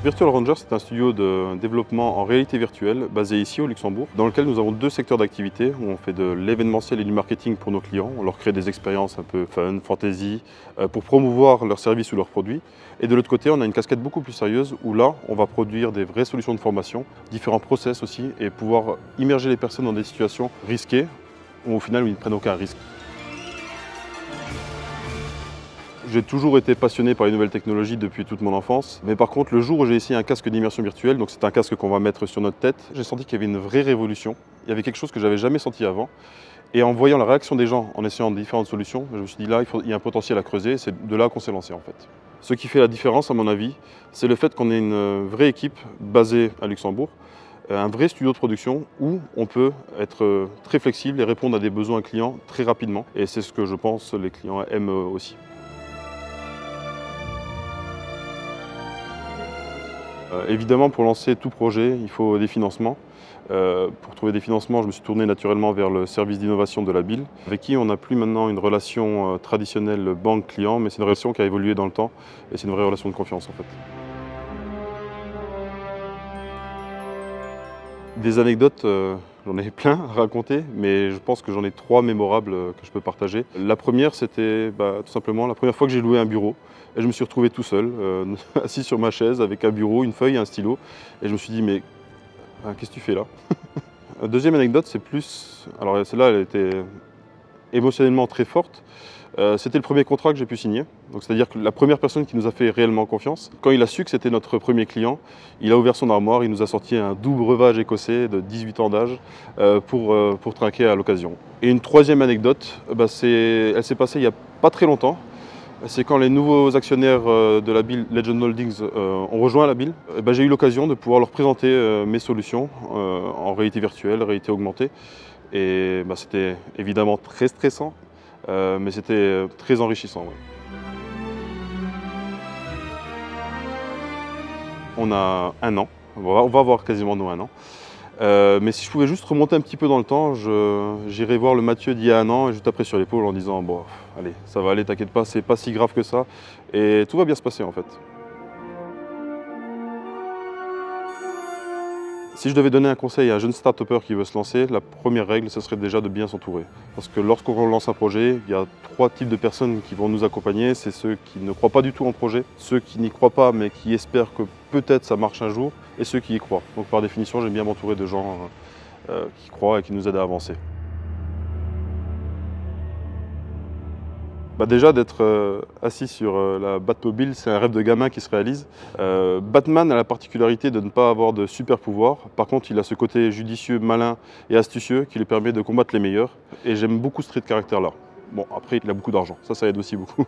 Virtual Ranger, c'est un studio de développement en réalité virtuelle basé ici au Luxembourg, dans lequel nous avons deux secteurs d'activité où on fait de l'événementiel et du marketing pour nos clients. On leur crée des expériences un peu fun, fantasy, pour promouvoir leurs services ou leurs produits. Et de l'autre côté, on a une casquette beaucoup plus sérieuse où là, on va produire des vraies solutions de formation, différents process aussi, et pouvoir immerger les personnes dans des situations risquées où au final, ils ne prennent aucun risque. J'ai toujours été passionné par les nouvelles technologies depuis toute mon enfance. Mais par contre, le jour où j'ai essayé un casque d'immersion virtuelle, donc c'est un casque qu'on va mettre sur notre tête, j'ai senti qu'il y avait une vraie révolution. Il y avait quelque chose que j'avais jamais senti avant. Et en voyant la réaction des gens, en essayant différentes solutions, je me suis dit là, il y a un potentiel à creuser. C'est de là qu'on s'est lancé en fait. Ce qui fait la différence, à mon avis, c'est le fait qu'on ait une vraie équipe basée à Luxembourg, un vrai studio de production où on peut être très flexible et répondre à des besoins clients très rapidement. Et c'est ce que je pense les clients aiment aussi. Évidemment, pour lancer tout projet, il faut des financements. Pour trouver des financements, je me suis tourné naturellement vers le service d'innovation de la BIL, avec qui on n'a plus maintenant une relation traditionnelle banque-client, mais c'est une relation qui a évolué dans le temps et c'est une vraie relation de confiance en fait. Des anecdotes, j'en ai plein à raconter, mais je pense que j'en ai trois mémorables que je peux partager. La première, c'était tout simplement la première fois que j'ai loué un bureau. Et je me suis retrouvé tout seul, assis sur ma chaise avec un bureau, une feuille et un stylo. Et je me suis dit, mais qu'est-ce que tu fais là? Deuxième anecdote, c'est plus... Alors celle-là, elle était émotionnellement très forte. C'était le premier contrat que j'ai pu signer. Donc c'est-à-dire que la première personne qui nous a fait réellement confiance, quand il a su que c'était notre premier client, il a ouvert son armoire, il nous a sorti un doux breuvage écossais de 18 ans d'âge pour trinquer à l'occasion. Et une troisième anecdote, elle s'est passée il n'y a pas très longtemps. C'est quand les nouveaux actionnaires de la BIL, Legend Holdings, ont rejoint la BIL, j'ai eu l'occasion de pouvoir leur présenter mes solutions en réalité virtuelle, réalité augmentée. Et c'était évidemment très stressant, mais c'était très enrichissant. Ouais. On a un an, on va avoir quasiment nos un an. Mais si je pouvais juste remonter un petit peu dans le temps, j'irais voir le Mathieu d'il y a un an et juste après sur l'épaule en disant bon, allez, ça va aller, t'inquiète pas, c'est pas si grave que ça et tout va bien se passer en fait. Si je devais donner un conseil à un jeune start-upper qui veut se lancer, la première règle, ce serait déjà de bien s'entourer. Parce que lorsqu'on lance un projet, il y a trois types de personnes qui vont nous accompagner. C'est ceux qui ne croient pas du tout en projet, ceux qui n'y croient pas mais qui espèrent que peut-être ça marche un jour, et ceux qui y croient. Donc par définition, j'aime bien m'entourer de gens qui croient et qui nous aident à avancer. Déjà d'être assis sur la Batmobile, c'est un rêve de gamin qui se réalise. Batman a la particularité de ne pas avoir de super pouvoir. Par contre, il a ce côté judicieux, malin et astucieux qui lui permet de combattre les meilleurs. Et j'aime beaucoup ce trait de caractère-là. Bon, après, il a beaucoup d'argent. Ça aide aussi beaucoup.